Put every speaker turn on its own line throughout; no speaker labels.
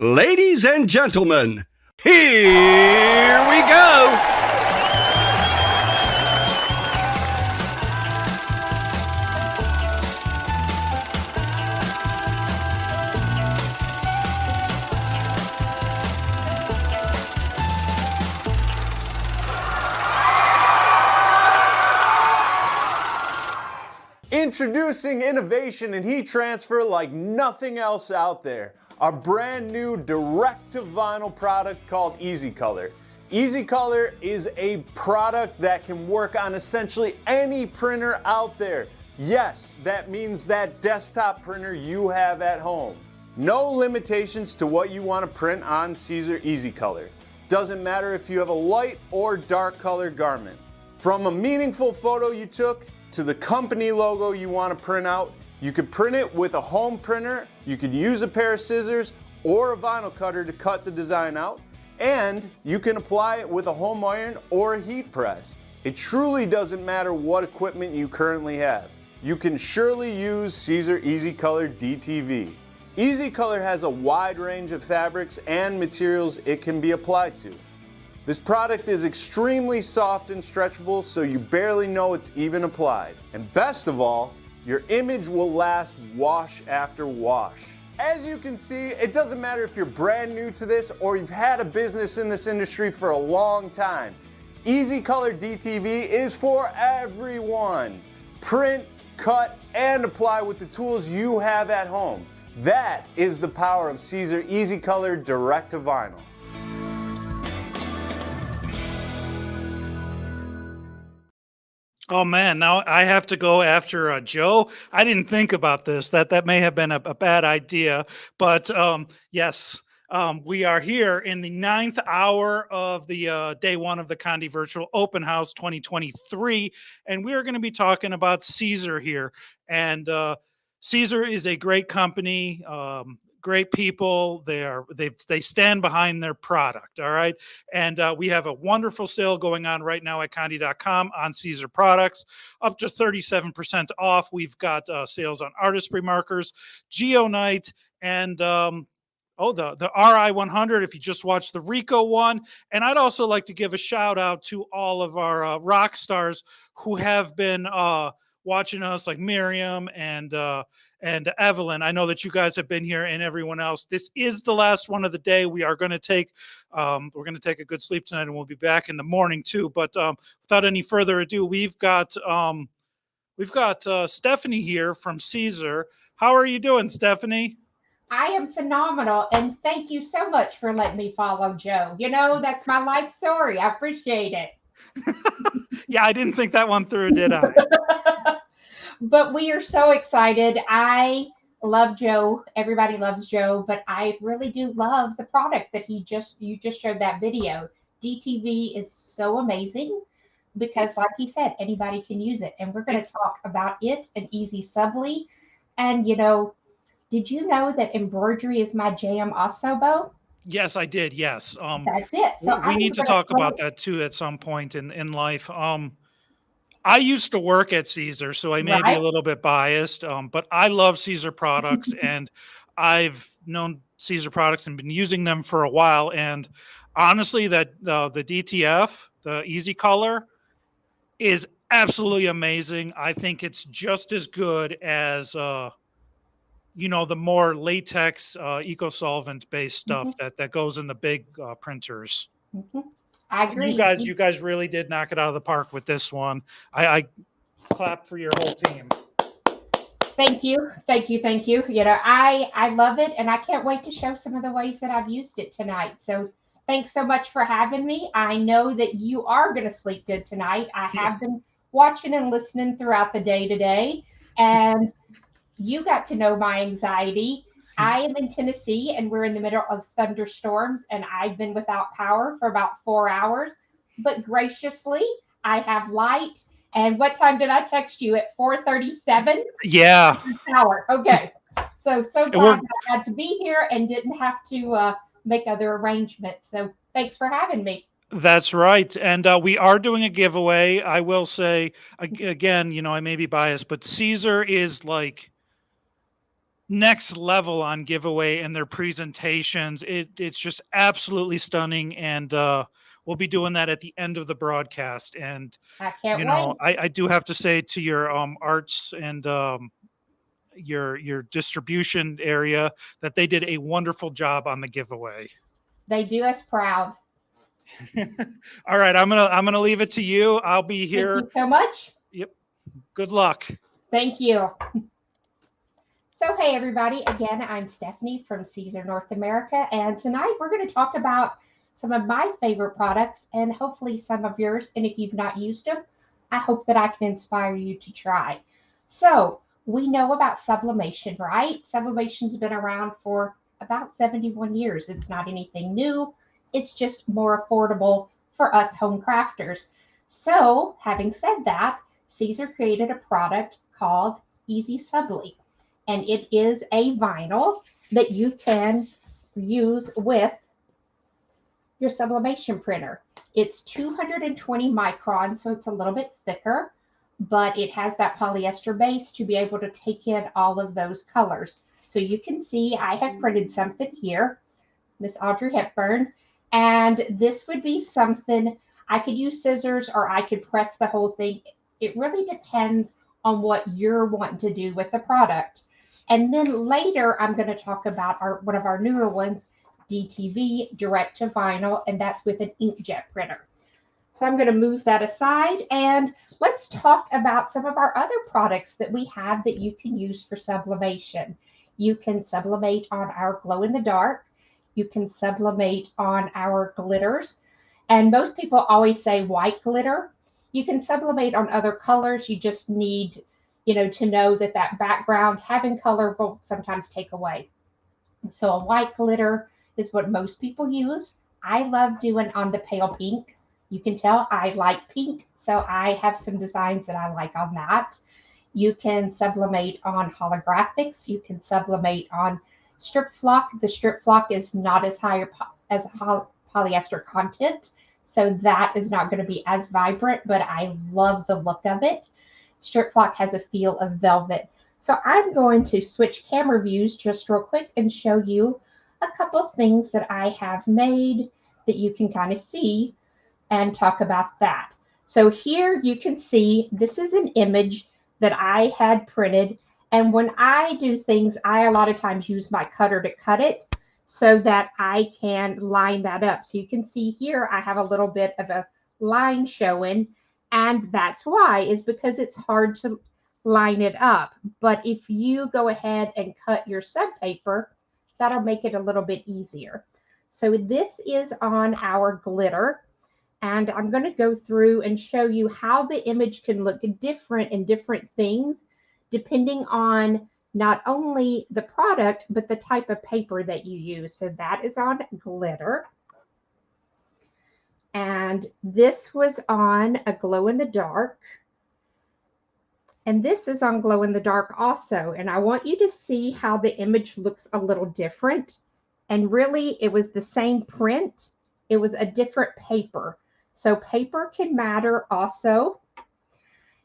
Ladies and gentlemen, here we go.
Introducing innovation in heat transfer like nothing else out there. Our brand new direct-to-vinyl product called EasyColor. EasyColor is a product that can work on essentially any printer out there. Yes, that means that desktop printer you have at home. No limitations to what you want to print on Siser EasyColor. Doesn't matter if you have a light or dark color garment. From a meaningful photo you took to the company logo you want to print out, you could print it with a home printer, you could use a pair of scissors or a vinyl cutter to cut the design out, and you can apply it with a home iron or a heat press. It truly doesn't matter what equipment you currently have. You can surely use Siser EasyColor DTV. EasyColor has a wide range of fabrics and materials it can be applied to. This product is extremely soft and stretchable, so you barely know it's even applied. And best of all, your image will last wash after wash. As you can see, it doesn't matter if you're brand new to this or you've had a business in this industry for a long time. EasyColor DTV is for everyone. Print, cut, and apply with the tools you have at home. That is the power of Siser EasyColor Direct to Vinyl.
Oh man, now I have to go after Joe. I didn't think about this. That may have been a bad idea, but yes, we are here in the 9th hour of the day one of the Condi Virtual Open House 2023, and we are going to be talking about Siser here. And Siser is a great company. Great people. They stand behind their product. All right. And we have a wonderful sale going on right now at Condi.com on Siser products, up to 37% off. We've got sales on artistry markers, Geonite, and the RI100 if you just watched the Rico one. And I'd also like to give a shout out to all of our rock stars who have been watching us, like Miriam and Evelyn. I know that you guys have been here, and everyone else. This is the last one of the day. We are going to take a good sleep tonight, and we'll be back in the morning too. But without any further ado, we've got Stephanie here from Siser. How are you doing, Stephanie?
I am phenomenal, and thank you so much for letting me follow Joe. You know, that's my life story. I appreciate it.
Yeah, I didn't think that one through, did I?
But we are so excited. I love Joe. Everybody loves Joe, but I really do love the product that you just showed that video. DTV is so amazing because, like he said, anybody can use it. And we're going to talk about it and EasySubli. And, you know, did you know that embroidery is my jam also, Bo?
Yes, I did. Yes.
That's it. So
we need to talk about that too at some point in life. I used to work at Siser, so I may be a little bit biased, but I love Siser products, and I've known Siser products and been using them for a while. And honestly, that the DTF, the EasyColor, is absolutely amazing. I think it's just as good as the more latex eco-solvent based stuff that goes in the big printers.
I agree.
You guys really did knock it out of the park with this one. I clap for your whole team.
Thank you. You know, I love it, and I can't wait to show some of the ways that I've used it tonight. So thanks so much for having me. I know that you are going to sleep good tonight. I have been watching and listening throughout the day today, and you got to know my anxiety. I am in Tennessee, and we're in the middle of thunderstorms, and I've been without power for about 4 hours. But graciously, I have light. And what time did I text you? At 4:37?
Yeah.
Power. Okay. So glad I had to be here and didn't have to make other arrangements. So thanks for having me.
That's right. And we are doing a giveaway. I will say, again, you know, I may be biased, but Siser is like next level on giveaway and their presentations. It's just absolutely stunning, and we'll be doing that at the end of the broadcast. And
I can't wait.
I do have to say to your arts and your distribution area that they did a wonderful job on the giveaway.
They do us proud.
All right, I'm gonna leave it to you. I'll be here.
Thank you so much.
Yep. Good luck.
Thank you. So, hey, everybody. Again, I'm Stephanie from Siser North America. And tonight we're going to talk about some of my favorite products and hopefully some of yours. And if you've not used them, I hope that I can inspire you to try. So, we know about sublimation, right? Sublimation's been around for about 71 years. It's not anything new. It's just more affordable for us home crafters. So, having said that, Siser created a product called EasySubli. And it is a vinyl that you can use with your sublimation printer. It's 220 microns, so it's a little bit thicker, but it has that polyester base to be able to take in all of those colors. So you can see I have printed something here, Miss Audrey Hepburn, and this would be something I could use scissors or I could press the whole thing. It really depends on what you're wanting to do with the product. And then later, I'm going to talk about one of our newer ones, DTV, direct to vinyl, and that's with an inkjet printer. So I'm going to move that aside, and let's talk about some of our other products that we have that you can use for sublimation. You can sublimate on our glow-in-the-dark. You can sublimate on our glitters. And most people always say white glitter. You can sublimate on other colors. You just need to know that background having color will sometimes take away. So a white glitter is what most people use. I love doing on the pale pink. You can tell I like pink, so I have some designs that I like on that. You can sublimate on holographics. You can sublimate on strip flock. The strip flock is not as high as polyester content, so that is not going to be as vibrant, but I love the look of it. Strip flock has a feel of velvet. So I'm going to switch camera views just real quick and show you a couple things that I have made that you can kind of see and talk about that. So here you can see this is an image that I had printed. And when I do things, I a lot of times use my cutter to cut it so that I can line that up. So you can see here I have a little bit of a line showing. And that's why, is because it's hard to line it up. But if you go ahead and cut your sub paper, that'll make it a little bit easier. So this is on our glitter. And I'm going to go through and show you how the image can look different in different things, depending on not only the product, but the type of paper that you use. So that is on glitter. And this was on a glow-in-the-dark. And this is on glow-in-the-dark also. And I want you to see how the image looks a little different. And really, it was the same print. It was a different paper. So paper can matter also.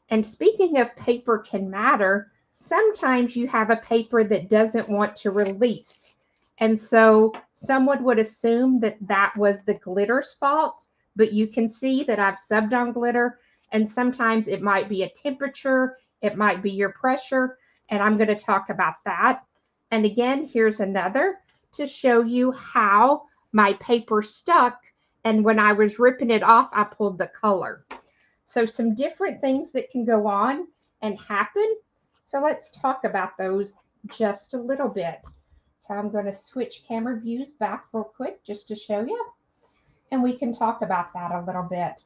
And speaking of paper can matter, sometimes you have a paper that doesn't want to release. And so someone would assume that that was the glitter's fault. But you can see that I've subbed on glitter, and sometimes it might be a temperature, it might be your pressure, and I'm going to talk about that. And again, here's another to show you how my paper stuck, and when I was ripping it off, I pulled the color. So some different things that can go on and happen. So let's talk about those just a little bit. So I'm going to switch camera views back real quick just to show you. And we can talk about that a little bit.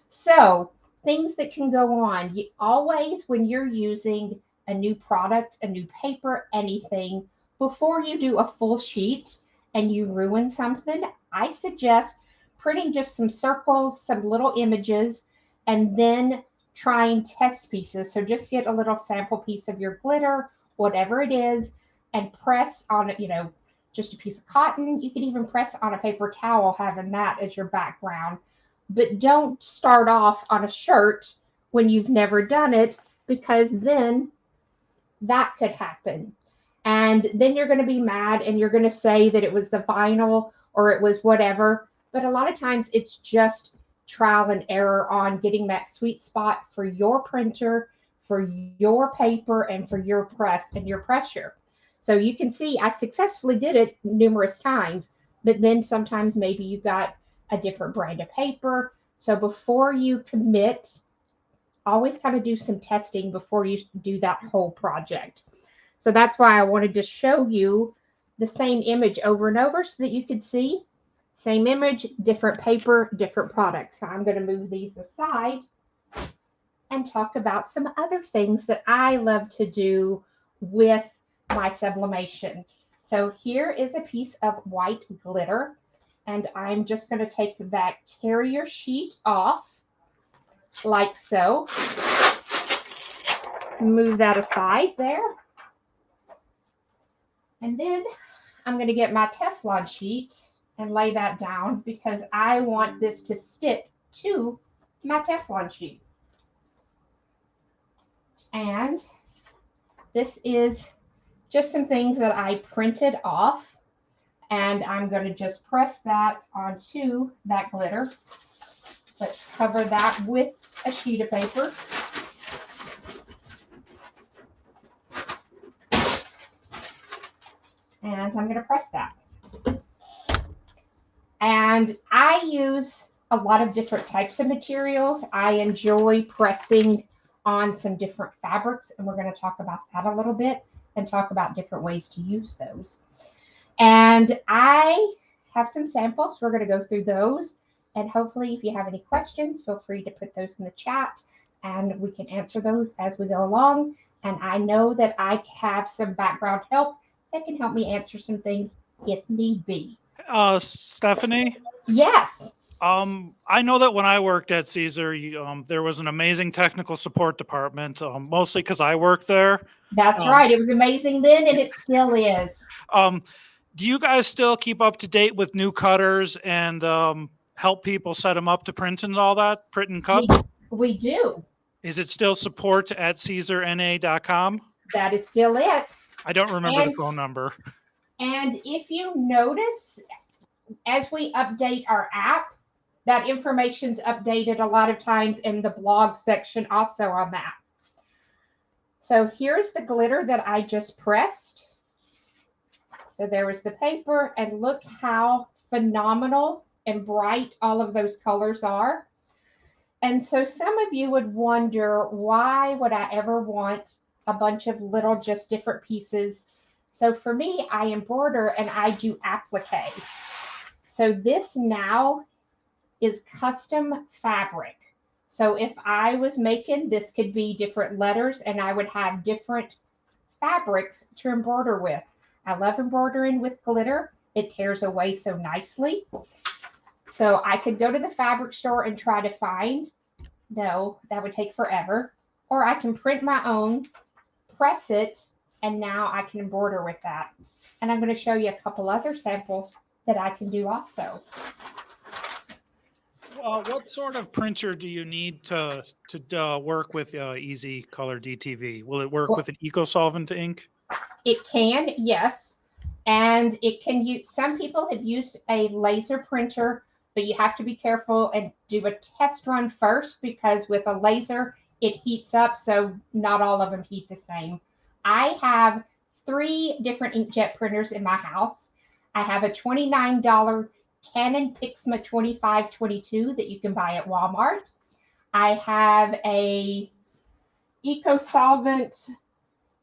So things that can go on. You always, when you're using a new product, a new paper, anything, before you do a full sheet and you ruin something, I suggest printing just some circles, some little images, and then trying test pieces. So just get a little sample piece of your glitter, whatever it is, and press on it, just a piece of cotton. You can even press on a paper towel, having that as your background. But don't start off on a shirt when you've never done it, because then that could happen. And then you're going to be mad and you're going to say that it was the vinyl or it was whatever. But a lot of times it's just trial and error on getting that sweet spot for your printer, for your paper, and for your press and your pressure. So you can see I successfully did it numerous times, but then sometimes maybe you got a different brand of paper. So before you commit, always kind of do some testing before you do that whole project. So that's why I wanted to show you the same image over and over so that you could see same image, different paper, different products. So I'm going to move these aside and talk about some other things that I love to do with my sublimation. So here is a piece of white glitter, and I'm just going to take that carrier sheet off like so. Move that aside there. And then I'm going to get my Teflon sheet and lay that down because I want this to stick to my Teflon sheet. And this is just some things that I printed off, and I'm going to just press that onto that glitter. Let's cover that with a sheet of paper. And I'm going to press that. And I use a lot of different types of materials. I enjoy pressing on some different fabrics, and we're going to talk about that a little bit and talk about different ways to use those. And I have some samples. We're going to go through those. And hopefully, if you have any questions, feel free to put those in the chat, and we can answer those as we go along. And I know that I have some background help that can help me answer some things if need be.
Stephanie?
Yes.
I know that when I worked at Siser, there was an amazing technical support department, mostly because I worked there.
That's right. It was amazing then, and it still is.
Do you guys still keep up to date with new cutters and help people set them up to print and all that, print and cut?
We do.
Is it still support@CaesarNA.com?
That is still it.
I don't remember the phone number.
And if you notice, as we update our app, that information's updated a lot of times in the blog section also on that. So here's the glitter that I just pressed. So there was the paper, and look how phenomenal and bright all of those colors are. And so some of you would wonder, why would I ever want a bunch of little, just different pieces? So for me, I embroider and I do applique. So this now is custom fabric. So if I was making, this could be different letters, and I would have different fabrics to embroider with. I love embroidering with glitter. It tears away so nicely. So I could go to the fabric store and try to find, no, that would take forever. Or I can print my own, press it, and now I can embroider with that. And I'm going to show you a couple other samples that I can do also.
What sort of printer do you need to work with EasyColor DTV? Will it work with an eco-solvent ink?
It can, yes. And it can use, some people have used a laser printer, but you have to be careful and do a test run first, because with a laser, it heats up, so not all of them heat the same. I have 3 different inkjet printers in my house. I have a $29 Canon Pixma 2522 that you can buy at Walmart. I have a eco-solvent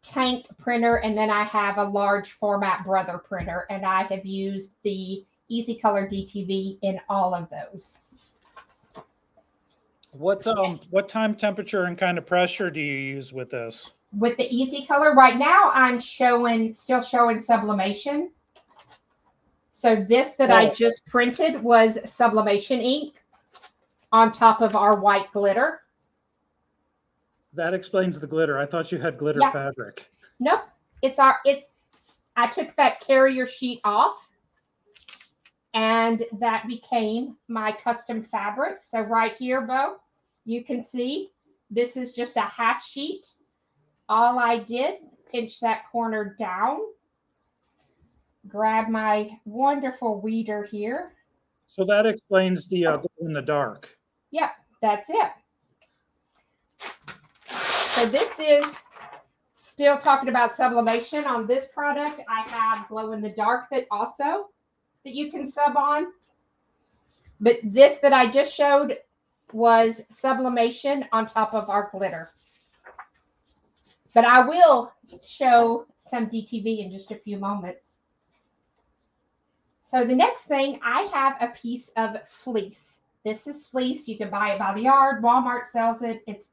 tank printer, and then I have a large format Brother printer, and I have used the EasyColor DTV in all of those.
What time, temperature, and kind of pressure do you use with this?
With the EasyColor, right now I'm still showing sublimation. So this that I just printed was sublimation ink on top of our white glitter.
That explains the glitter. I thought you had glitter fabric.
Nope. I took that carrier sheet off, and that became my custom fabric. So right here, Bo, you can see this is just a half sheet. All I did pinch that corner down. Grab my wonderful weeder here.
So that explains the glow in the dark.
Yep, that's it. So this is still talking about sublimation. On this product, I have glow in the dark that you can sub on. But this that I just showed was sublimation on top of our glitter. But I will show some DTV in just a few moments. So the next thing, I have a piece of fleece. This is fleece. You can buy it by the yard. Walmart sells it. It's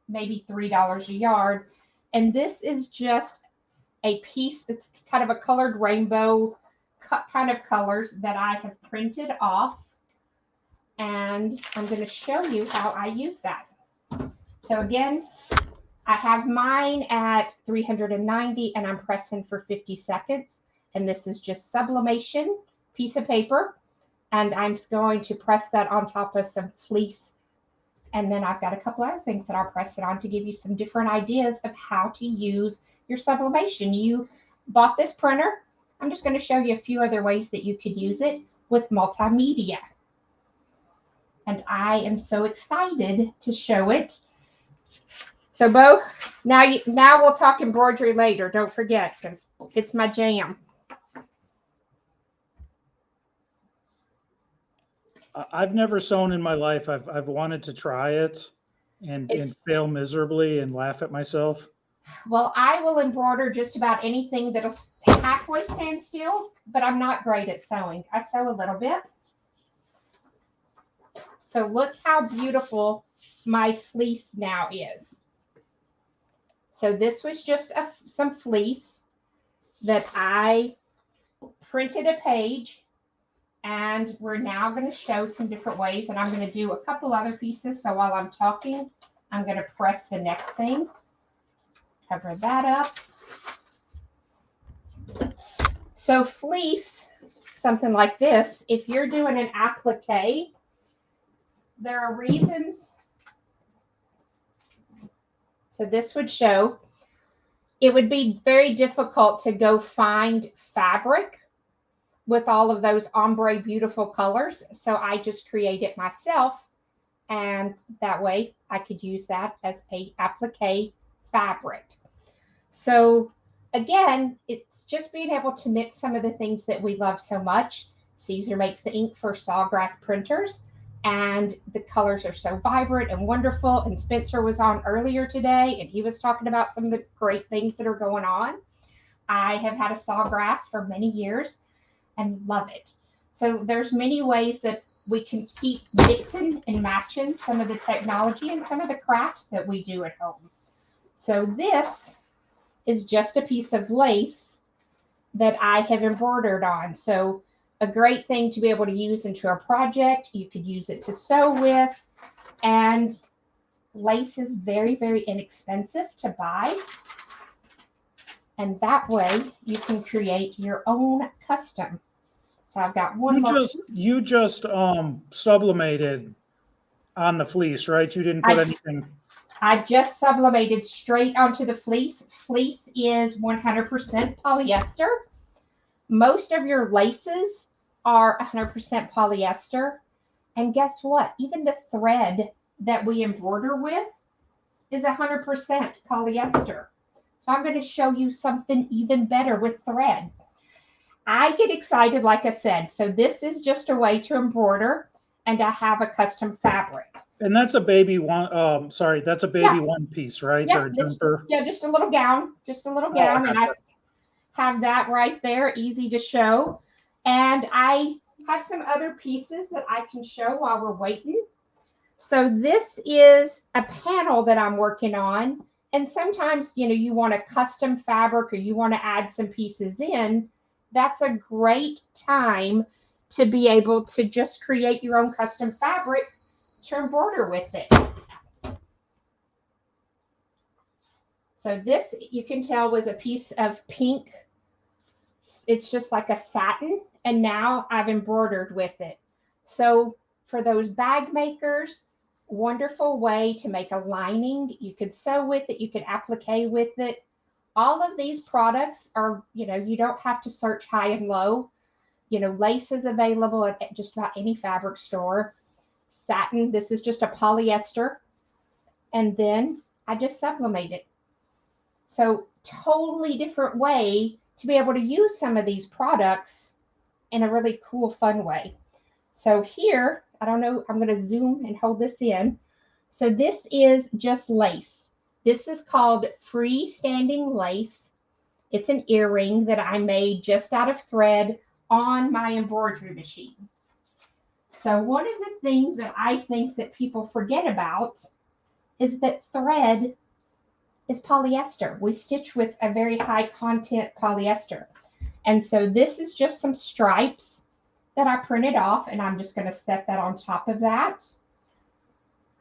maybe $3 a yard. And this is just a piece. It's kind of a colored rainbow kind of colors that I have printed off. And I'm going to show you how I use that. So again, I have mine at 390 and I'm pressing for 50 seconds. And this is just sublimation piece of paper. And I'm going to press that on top of some fleece. And then I've got a couple other things that I'll press it on to give you some different ideas of how to use your sublimation. You bought this printer. I'm just going to show you a few other ways that you could use it with multimedia. And I am so excited to show it. So Bo, now we'll talk embroidery later. Don't forget, because it's my jam.
I've never sewn in my life. I've wanted to try it and fail miserably and laugh at myself.
Well, I will embroider just about anything that'll halfway stand still, but I'm not great at sewing. I sew a little bit. So look how beautiful my fleece now is. So this was just some fleece that I printed a page, and we're now going to show some different ways, and I'm going to do a couple other pieces. So while I'm talking, I'm going to press the next thing. Cover that up. So fleece, something like this, if you're doing an applique, there are reasons. So this would show, it would be very difficult to go find fabric with all of those ombre beautiful colors. So I just create it myself. And that way I could use that as a applique fabric. So again, it's just being able to mix some of the things that we love so much. Siser makes the ink for Sawgrass printers, and the colors are so vibrant and wonderful. And Spencer was on earlier today, and he was talking about some of the great things that are going on. I have had a Sawgrass for many years and love it. So there's many ways that we can keep mixing and matching some of the technology and some of the crafts that we do at home. So this is just a piece of lace that I have embroidered on. So a great thing to be able to use into a project. You could use it to sew with, and lace is very, very inexpensive to buy. And that way you can create your own custom. So I've got one more.
You just sublimated on the fleece, right? You didn't put anything.
I just sublimated straight onto the fleece. Fleece is 100% polyester. Most of your laces are 100% polyester. And guess what? Even the thread that we embroider with is 100% polyester. So I'm going to show you something even better with thread. I get excited, like I said. So this is just a way to embroider, and I have a custom fabric.
And that's a baby one. Sorry, that's a baby one piece, right?
Yeah,
or a jumper.
Just a little gown. Just a little gown. And I have that right there, easy to show. And I have some other pieces that I can show while we're waiting. So this is a panel that I'm working on. And sometimes, you want a custom fabric or you want to add some pieces in. That's a great time to be able to just create your own custom fabric to embroider with it. So this, you can tell, was a piece of pink. It's just like a satin, and now I've embroidered with it. So for those bag makers, wonderful way to make a lining. You could sew with it, you could applique with it. all of these products are, you don't have to search high and low. Lace is available at just about any fabric store. Satin, this is just a polyester. And then I just sublimate it. So totally different way to be able to use some of these products in a really cool, fun way. So here, I don't know, I'm going to zoom and hold this in. So this is just lace. This is called freestanding lace. It's an earring that I made just out of thread on my embroidery machine. So one of the things that I think that people forget about is that thread is polyester. We stitch with a very high content polyester. And so this is just some stripes that I printed off, and I'm just going to set that on top of that.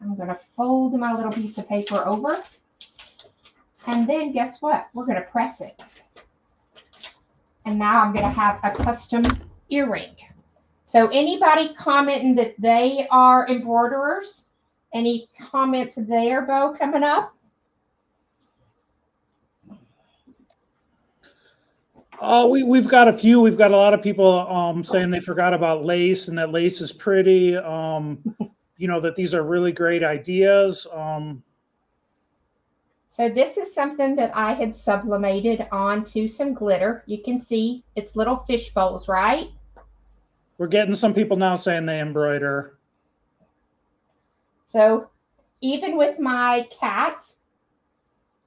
I'm going to fold my little piece of paper over. And then guess what? We're going to press it. And now I'm going to have a custom earring. So anybody commenting that they are embroiderers? Any comments there, Bo, coming up?
Oh, we've got a few. We've got a lot of people saying they forgot about lace and that lace is pretty. That these are really great ideas.
So this is something that I had sublimated onto some glitter. You can see it's little fish bowls, right?
We're getting some people now saying they embroider.
So even with my cat,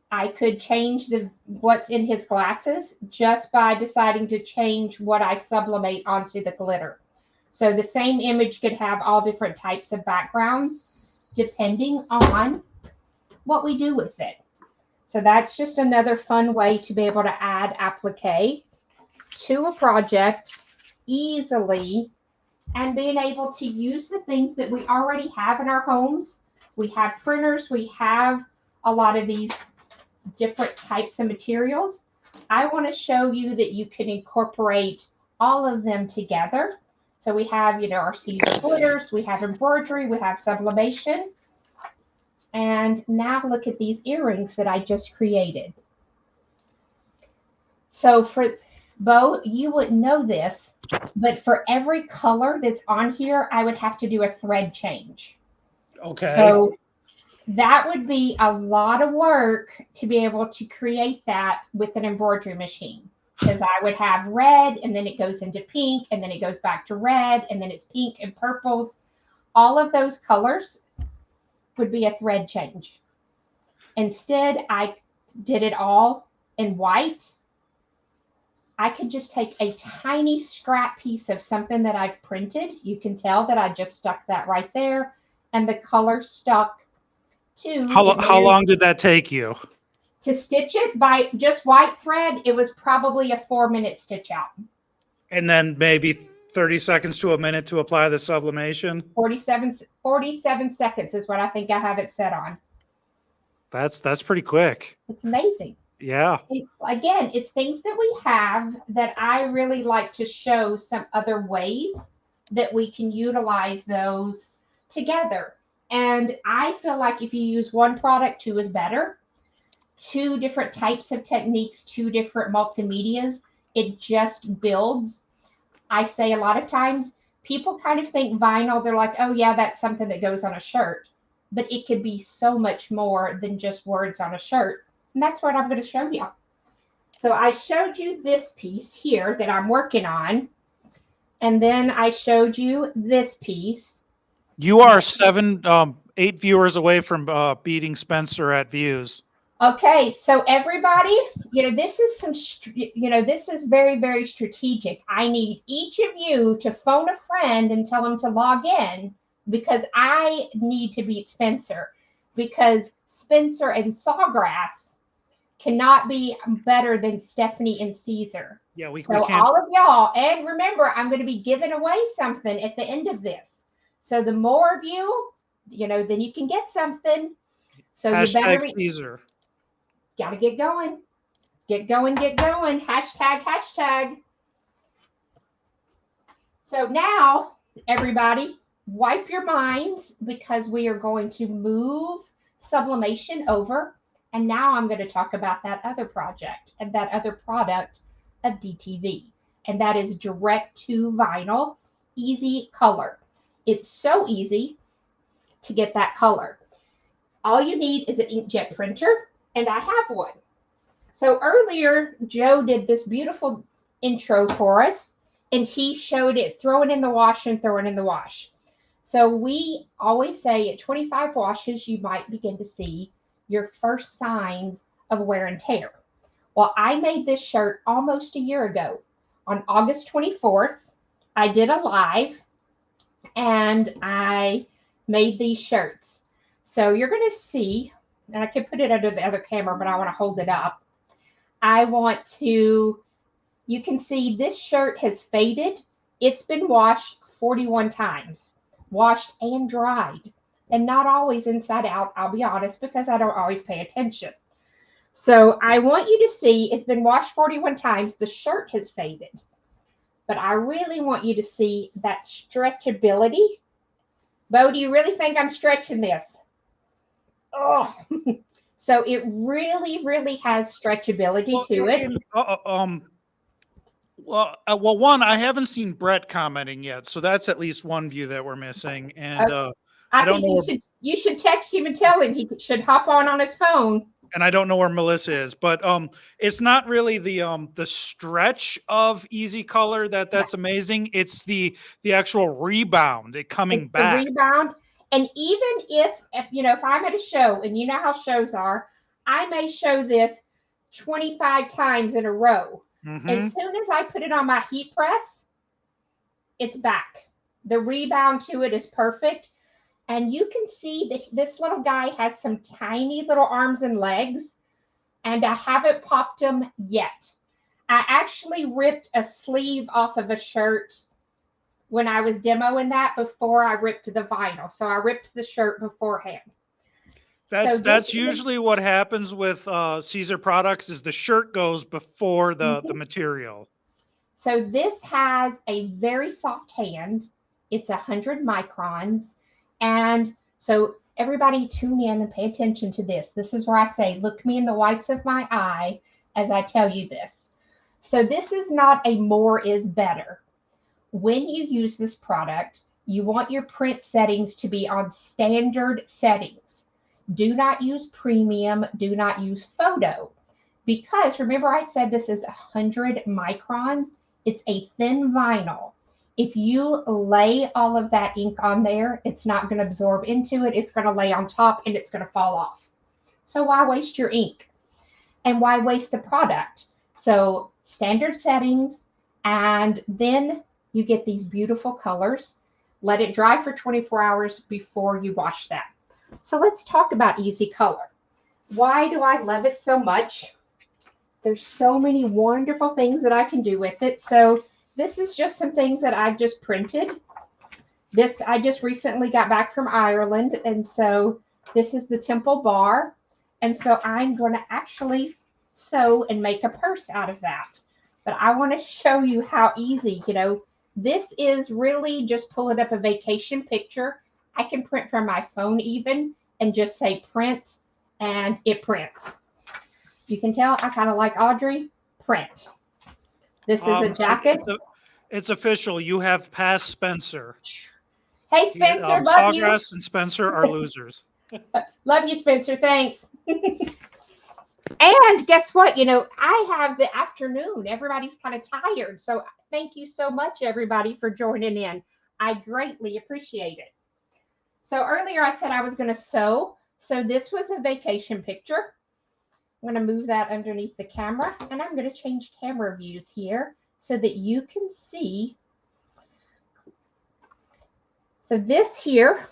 I could change what's in his glasses just by deciding to change what I sublimate onto the glitter. So the same image could have all different types of backgrounds depending on what we do with it. So that's just another fun way to be able to add applique to a project easily and being able to use the things that we already have in our homes. We have printers, we have a lot of these different types of materials. I want to show you that you can incorporate all of them together. So we have, our Siser glitters, we have embroidery, we have sublimation. And now look at these earrings that I just created. So for Bo, you wouldn't know this, but for every color that's on here, I would have to do a thread change.
Okay.
So that would be a lot of work to be able to create that with an embroidery machine, because I would have red and then it goes into pink and then it goes back to red and then it's pink and purples. All of those colors would be a thread change. Instead, I did it all in white. I could just take a tiny scrap piece of something that I've printed. You can tell that I just stuck that right there, and the color stuck to.
How long did that take you?
To stitch it by just white thread, it was probably a 4-minute stitch out.
And then maybe 30 seconds to a minute to apply the sublimation?
47 seconds is what I think I have it set on.
That's pretty quick.
It's amazing.
Yeah.
Again, it's things that we have that I really like to show some other ways that we can utilize those together. And I feel like if you use one product, two is better. 2 different types of techniques, 2 different multimedias, it just builds. I say a lot of times, people kind of think vinyl, they're like, oh yeah, that's something that goes on a shirt. But it could be so much more than just words on a shirt. And that's what I'm going to show you. So I showed you this piece here that I'm working on. And then I showed you this piece.
You are 8 viewers away from beating Spencer at views.
Okay, so everybody, this is this is very, very strategic. I need each of you to phone a friend and tell them to log in, because I need to beat Spencer, because Spencer and Sawgrass cannot be better than Stephanie and Caesar.
Yeah, we
so
can't.
All of y'all, and remember, I'm going to be giving away something at the end of this. So the more of you, then you can get something. So you better
Caesar.
Got to get going. Get going, get going. Hashtag. So now, everybody, wipe your minds, because we are going to move sublimation over. And now I'm going to talk about that other project and that other product of DTV. And that is direct to vinyl, EasyColor. It's so easy to get that color. All you need is an inkjet printer, and I have one. So earlier, Joe did this beautiful intro for us, and he showed it throwing in the wash and throwing in the wash. So we always say at 25 washes, you might begin to see your first signs of wear and tear. Well, I made this shirt almost a year ago. On August 24th, I did a live, and I made these shirts. So you're going to see, and I can put it under the other camera, but I want to hold it up. You can see this shirt has faded. It's been washed 41 times, washed and dried, and not always inside out, I'll be honest, because I don't always pay attention. So I want you to see it's been washed 41 times. The shirt has faded, but I really want you to see that stretchability. Bo, do you really think I'm stretching this? Oh, so it really, really has stretchability to it.
Well, one, I haven't seen Brett commenting yet, so that's at least one view that we're missing. And
I don't know. You should text him and tell him he should hop on his phone.
And I don't know where Melissa is, but it's not really the stretch of EasyColor that's amazing. It's the actual rebound, it coming back.
The rebound. And even if I'm at a show, and you know how shows are, I may show this 25 times in a row.
Mm-hmm.
As soon as I put it on my heat press, it's back. The rebound to it is perfect. And you can see that this little guy has some tiny little arms and legs, and I haven't popped them yet. I actually ripped a sleeve off of a shirt when I was demoing that before I ripped the vinyl. So I ripped the shirt beforehand.
That's usually what happens with Siser products is the shirt goes before the material.
So this has a very soft hand. It's 100 microns. And so everybody tune in and pay attention to this. This is where I say, look me in the whites of my eye as I tell you this. So this is not a more is better. When you use this product, you want your print settings to be on standard settings. Do not use premium. Do not use photo. Because remember I said this is 100 microns. It's a thin vinyl. If you lay all of that ink on there, it's not going to absorb into it. It's going to lay on top and it's going to fall off. So why waste your ink? And why waste the product? So standard settings, and then you get these beautiful colors. Let it dry for 24 hours before you wash that. So let's talk about EasyColor. Why do I love it so much? There's so many wonderful things that I can do with it. So this is just some things that I've just printed. This, I just recently got back from Ireland. And so this is the temple bar. And so I'm going to actually sew and make a purse out of that. But I want to show you how easy, this is really just pulling up a vacation picture. I can print from my phone even and just say print, and it prints. You can tell I kind of like Audrey. Print. This is a jacket.
It's official. You have passed Spencer.
Hey, Spencer. Love you.
Sawgrass and Spencer are losers.
Love you, Spencer. Thanks. And guess what? I have the afternoon. Everybody's kind of tired. So thank you so much, everybody, for joining in. I greatly appreciate it. So earlier I said I was going to sew. So this was a vacation picture. I'm going to move that underneath the camera, and I'm going to change camera views here so that you can see. So this here,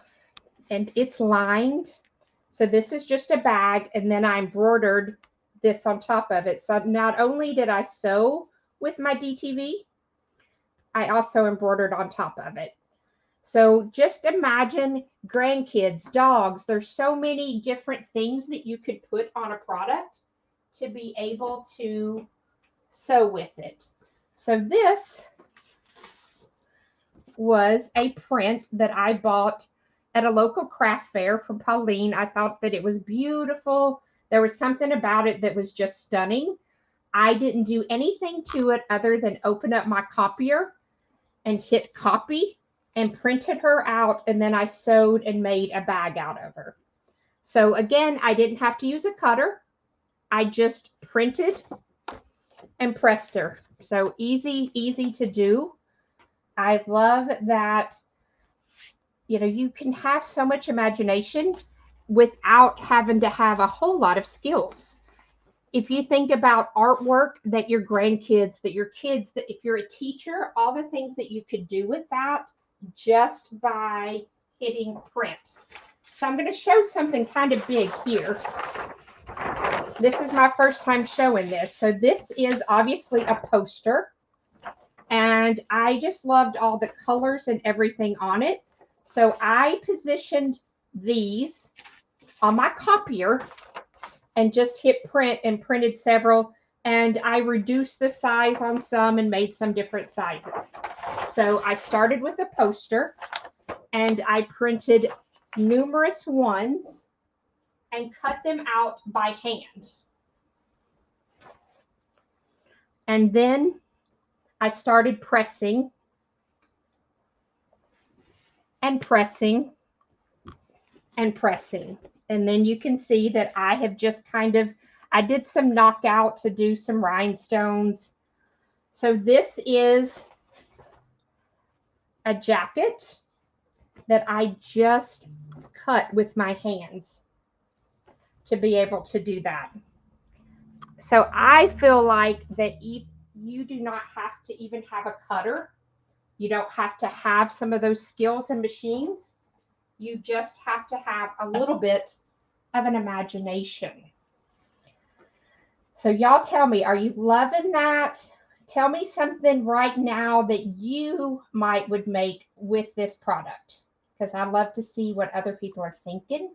and it's lined. So this is just a bag, and then I embroidered this on top of it. So not only did I sew with my DTV, I also embroidered on top of it. So just imagine grandkids, dogs. There's so many different things that you could put on a product to be able to sew with it. So this was a print that I bought at a local craft fair from Pauline. I thought that it was beautiful. There was something about it that was just stunning. I didn't do anything to it other than open up my copier and hit copy and printed her out. And then I sewed and made a bag out of her. So again, I didn't have to use a cutter. I just printed and pressed her. So easy, easy to do. I love that, you know, you can have so much imagination without having to have a whole lot of skills. If you think about artwork that your grandkids, that your kids, that if you're a teacher, all the things that you could do with that just by hitting print. So I'm going to show something kind of big here. This is my first time showing this. So this is obviously a poster. And I just loved all the colors and everything on it. So I positioned these on my copier and just hit print and printed several. And I reduced the size on some and made some different sizes. So I started with a poster and I printed numerous ones and cut them out by hand. And then I started pressing and pressing and pressing. And then you can see that I have just kind of, I did some knockout to do some rhinestones. So this is a jacket that I just cut with my hands to be able to do that. So I feel like that you do not have to even have a cutter. You don't have to have some of those skills and machines. You just have to have a little bit of an imagination. So y'all tell me, are you loving that? Tell me something right now that you would make with this product, because I love to see what other people are thinking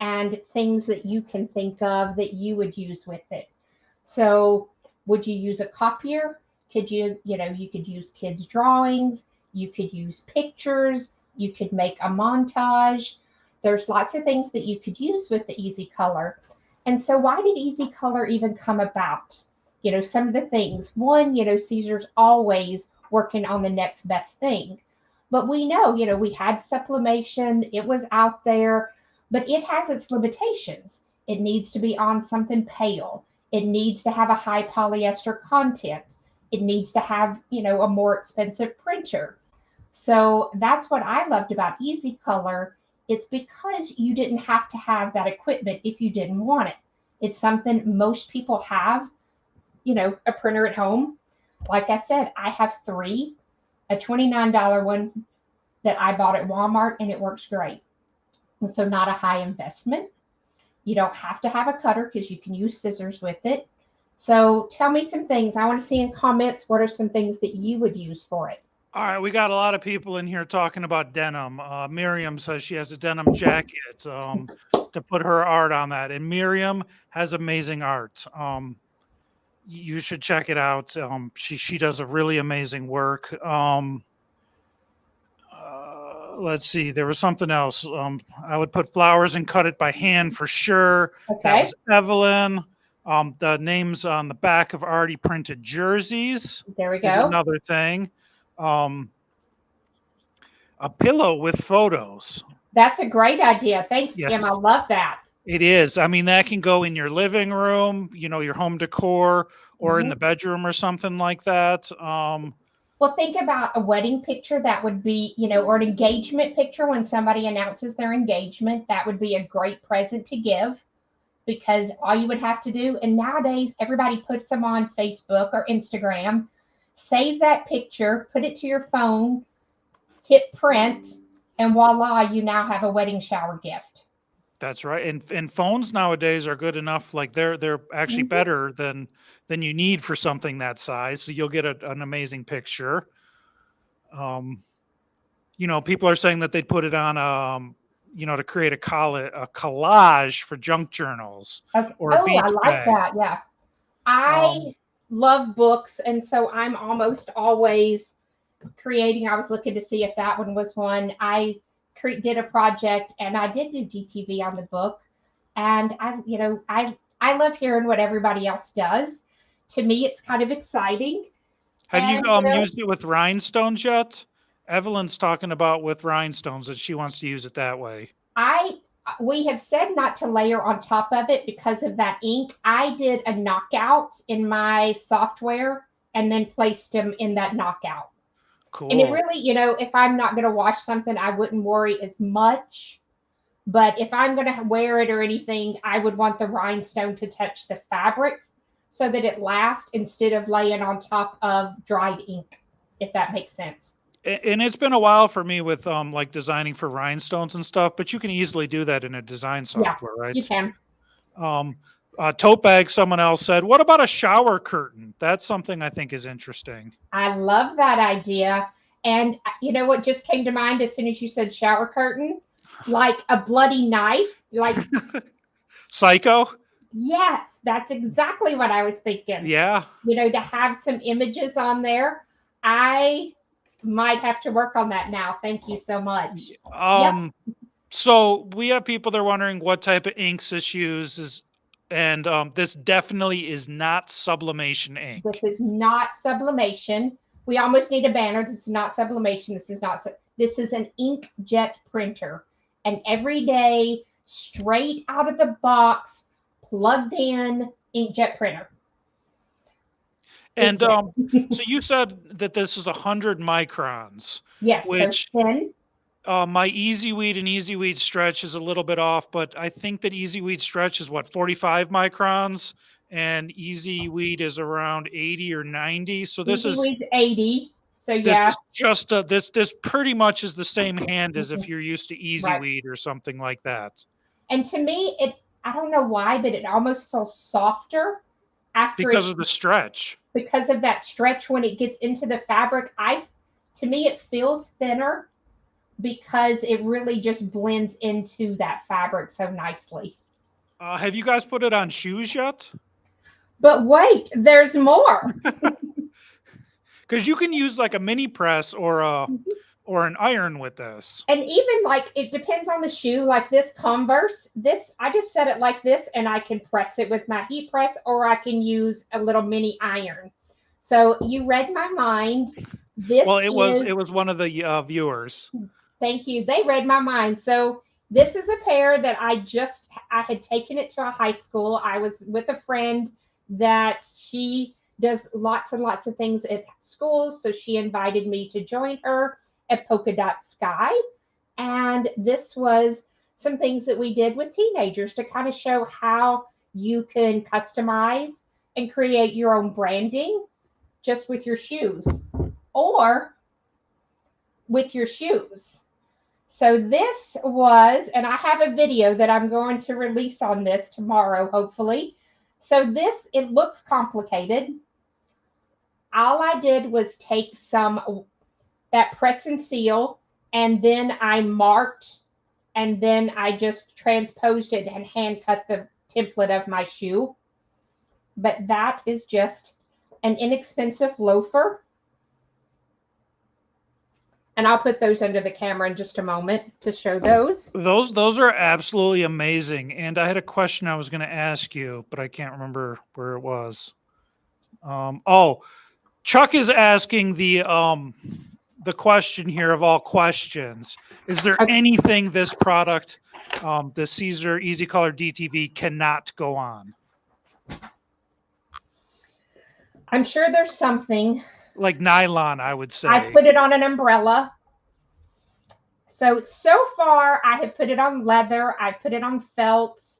and things that you can think of that you would use with it. So would you use a copier? Could you, you could use kids' drawings. You could use pictures. You could make a montage. There's lots of things that you could use with the EasyColor. And so why did EasyColor even come about? Some of the things. One, Caesar's always working on the next best thing. But we know, we had sublimation. It was out there, but it has its limitations. It needs to be on something pale. It needs to have a high polyester content. It needs to have, a more expensive printer. So that's what I loved about EasyColor. It's because you didn't have to have that equipment if you didn't want it. It's something most people have, a printer at home. Like I said, I have 3, a $29 one that I bought at Walmart, and it works great. So not a high investment. You don't have to have a cutter because you can use scissors with it. So tell me some things. I want to see in comments, what are some things that you would use for it?
All right, we got a lot of people in here talking about denim. Miriam says she has a denim jacket to put her art on that. And Miriam has amazing art. You should check it out. She does a really amazing work. Let's see. There was something else. I would put flowers and cut it by hand for sure.
Okay.
That was Evelyn. The names on the back of already printed jerseys.
There we go.
Another thing. A pillow with photos.
That's a great idea. Thanks,
Yes.
Jim. I love that.
It is. I mean, that can go in your living room, your home decor, or in the bedroom or something like that.
Well, think about a wedding picture. That would be, or an engagement picture when somebody announces their engagement. That would be a great present to give, because all you would have to do, and nowadays everybody puts them on Facebook or Instagram, save that picture, put it to your phone, hit print, and voila, you now have a wedding shower gift.
That's right. And phones nowadays are good enough. Like they're actually better than you need for something that size. So you'll get an amazing picture. People are saying that they'd put it on, to create a collage for junk journals.
Okay.
Or a beach
I like
bag.
that. Yeah. I love books. And so I'm almost always creating. I was looking to see if that one was one. I did a project and I did do DTV on the book, And I love hearing what everybody else does. To me, it's kind of exciting.
Have you
And
used it with rhinestones yet? Evelyn's talking about with rhinestones that she wants to use it that way.
we have said not to layer on top of it because of that ink. I did a knockout in my software and then placed them in that knockout.
Cool.
And it really, if I'm not going to wash something, I wouldn't worry as much. But if I'm going to wear it or anything, I would want the rhinestone to touch the fabric so that it lasts instead of laying on top of dried ink, if that makes sense.
And it's been a while for me with like designing for rhinestones and stuff, but you can easily do that in a design software, right?
You can.
Tote bag, someone else said, what about a shower curtain? That's something I think is interesting.
I love that idea. And you know what just came to mind as soon as you said shower curtain? Like a bloody knife, like
Psycho?
Yes, that's exactly what I was thinking.
Yeah.
To have some images on there. I might have to work on that now. Thank you so much. Yep.
So we have people that are wondering what type of inks this uses, and this definitely is not sublimation ink.
This is not sublimation. We almost need a banner. This is not sublimation. This is an inkjet printer, an everyday, straight out of the box, plugged in inkjet printer.
And so you said that this is 100 microns.
Yes,
which
so thin.
My EasyWeed and EasyWeed stretch is a little bit off, but I think that EasyWeed stretch is what, 45 microns, and EasyWeed is around 80 or 90. So this
EasyWeed's 80. So
this
yeah,
is just this pretty much is the same hand as if you're used to EasyWeed or something like that.
And to me, I don't know why, but it almost feels softer after
because of the stretch.
Because of that stretch when it gets into the fabric. To me, it feels thinner because it really just blends into that fabric so nicely.
Have you guys put it on shoes yet?
But wait, there's more.
Because you can use like a mini press or an iron with this.
And even like, it depends on the shoe. Like this Converse, I just set it like this and I can press it with my heat press, or I can use a little mini iron. So you read my mind. It was one of the viewers. Thank you. They read my mind. So this is a pair that I had taken it to a high school. I was with a friend that she does lots and lots of things at schools. So she invited me to join her at Polka Dot Sky. And this was some things that we did with teenagers to kind of show how you can customize and create your own branding just with your shoes or with your shoes. So this was, and I have a video that I'm going to release on this tomorrow, hopefully. So it looks complicated. All I did was take that press and seal, and then I marked, and then I just transposed it and hand cut the template of my shoe. But that is just an inexpensive loafer. And I'll put those under the camera in just a moment to show those.
Those are absolutely amazing. And I had a question I was going to ask you, but I can't remember where it was. Chuck is asking the question here of all questions. Is there anything this product, the Siser EasyColor DTV, cannot go on?
I'm sure there's something.
Like nylon, I would say.
I put it on an umbrella. So far, I have put it on leather. I put it on felt.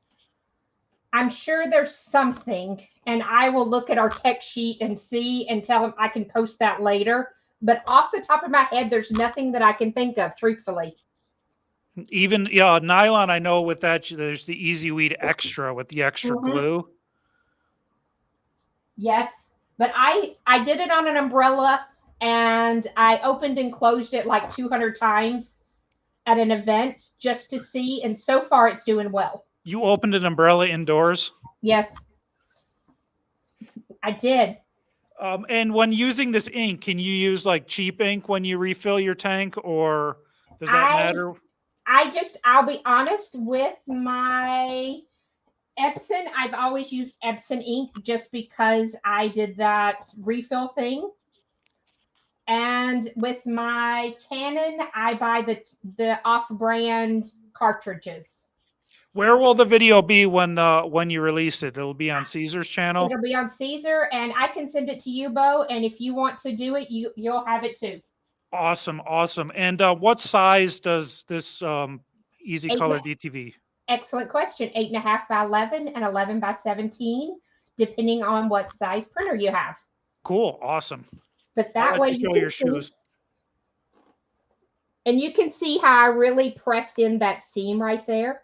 I'm sure there's something, and I will look at our tech sheet and see and tell them I can post that later. But off the top of my head, there's nothing that I can think of, truthfully.
Even nylon, I know with that, there's the EasyWeed Extra with the extra glue.
Yes. But I did it on an umbrella, and I opened and closed it like 200 times at an event just to see. And so far, it's doing well.
You opened an umbrella indoors?
Yes, I did.
And when using this ink, can you use like cheap ink when you refill your tank, or does that matter?
I'll be honest with my Epson, I've always used Epson ink just because I did that refill thing. And with my Canon, I buy the off-brand cartridges.
Where will the video be when you release it? It'll be on Caesar's channel.
It'll be on Caesar, and I can send it to you, Bo. And if you want to do it, you'll have it too.
Awesome, awesome. And what size does this EasyColor DTV?
Excellent question. 8.5 by 11 and 11 by 17, depending on what size printer you have.
Cool, awesome.
But that way
you show your shoes.
And you can see how I really pressed in that seam right there.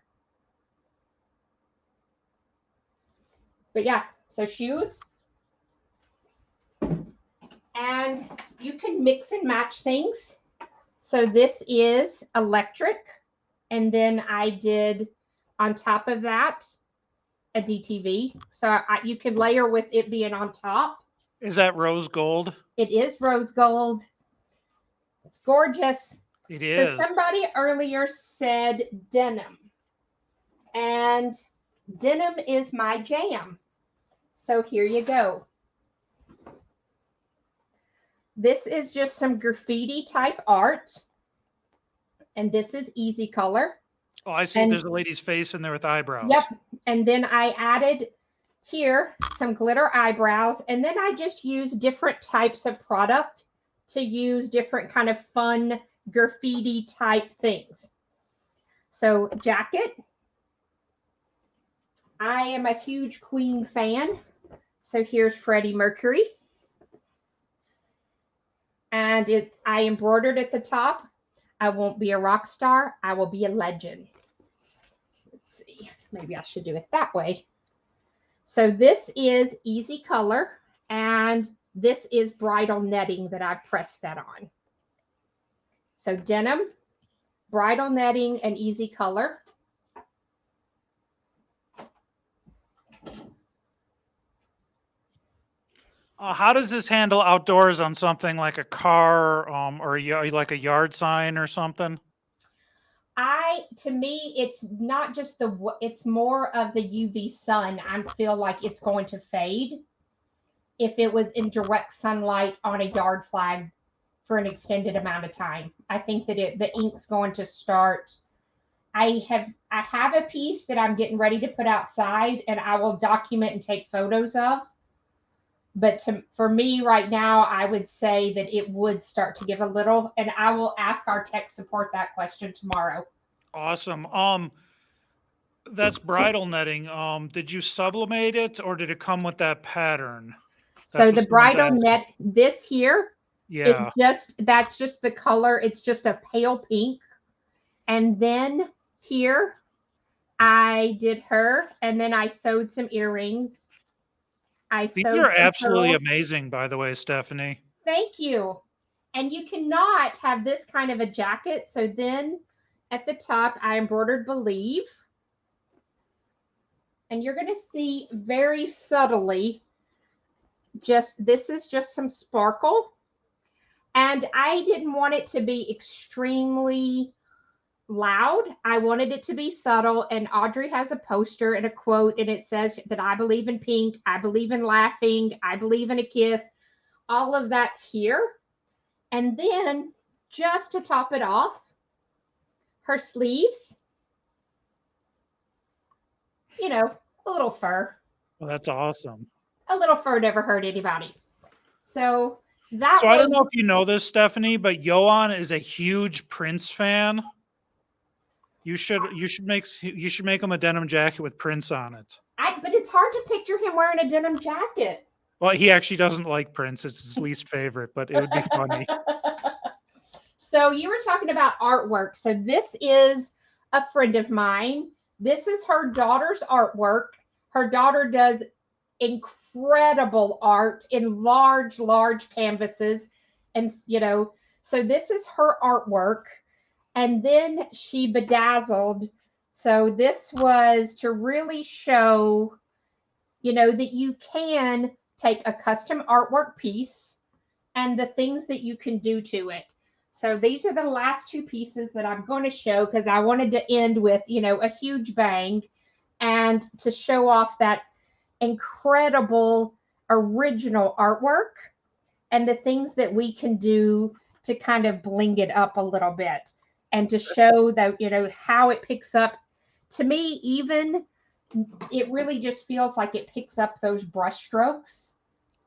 But yeah, so shoes. And you can mix and match things. So this is electric. And then I did on top of that a DTV. So you could layer with it being on top.
Is that rose gold?
It is rose gold. It's gorgeous.
It is.
So somebody earlier said denim. And denim is my jam. So here you go. This is just some graffiti type art. And this is EasyColor.
Oh, I see. There's a lady's face in there with eyebrows.
Yep. And then I added here some glitter eyebrows. And then I just use different types of product to use different kind of fun graffiti type things. So jacket. I am a huge Queen fan. So here's Freddie Mercury. And I embroidered at the top. I won't be a rock star. I will be a legend. Let's see. Maybe I should do it that way. So this is EasyColor. And this is bridal netting that I pressed that on. So denim, bridal netting, and EasyColor.
How does this handle outdoors on something like a car or like a yard sign or something?
To me, it's not just it's more of the UV sun. I feel like it's going to fade if it was in direct sunlight on a yard flag for an extended amount of time. I think that the ink's going to start. I have a piece that I'm getting ready to put outside, and I will document and take photos of. But for me right now, I would say that it would start to give a little, and I will ask our tech support that question tomorrow.
Awesome. That's bridal netting. Did you sublimate it or did it come with that pattern?
So the bridal net, this here,
yeah,
that's just the color. It's just a pale pink. And then here I did her, and then I sewed some earrings.
These are absolutely amazing, by the way, Stephanie.
Thank you. And you cannot have this kind of a jacket. So then at the top, I embroidered Believe. And you're going to see very subtly, this is just some sparkle. And I didn't want it to be extremely loud. I wanted it to be subtle. And Audrey has a poster and a quote, and it says that I believe in pink, I believe in laughing, I believe in a kiss. All of that's here. And then just to top it off, her sleeves, you know, a little fur.
Well, that's awesome.
A little fur never hurt anybody. So
I don't know if you know this, Stephanie, but Johan is a huge Prince fan. You should make him a denim jacket with Prince on it.
But it's hard to picture him wearing a denim jacket.
Well, he actually doesn't like Prince. It's his least favorite, but it would be funny.
So you were talking about artwork. So this is a friend of mine. This is her daughter's artwork. Her daughter does incredible art in large, large canvases. And, you know, so this is her artwork. And then she bedazzled. So this was to really show, you know, that you can take a custom artwork piece and the things that you can do to it. So these are the last two pieces that I'm going to show because I wanted to end with, you know, a huge bang. and to show off that incredible original artwork and the things that we can do to kind of bling it up a little bit and to show that, how it picks up. To me, even it really just feels like it picks up those brush strokes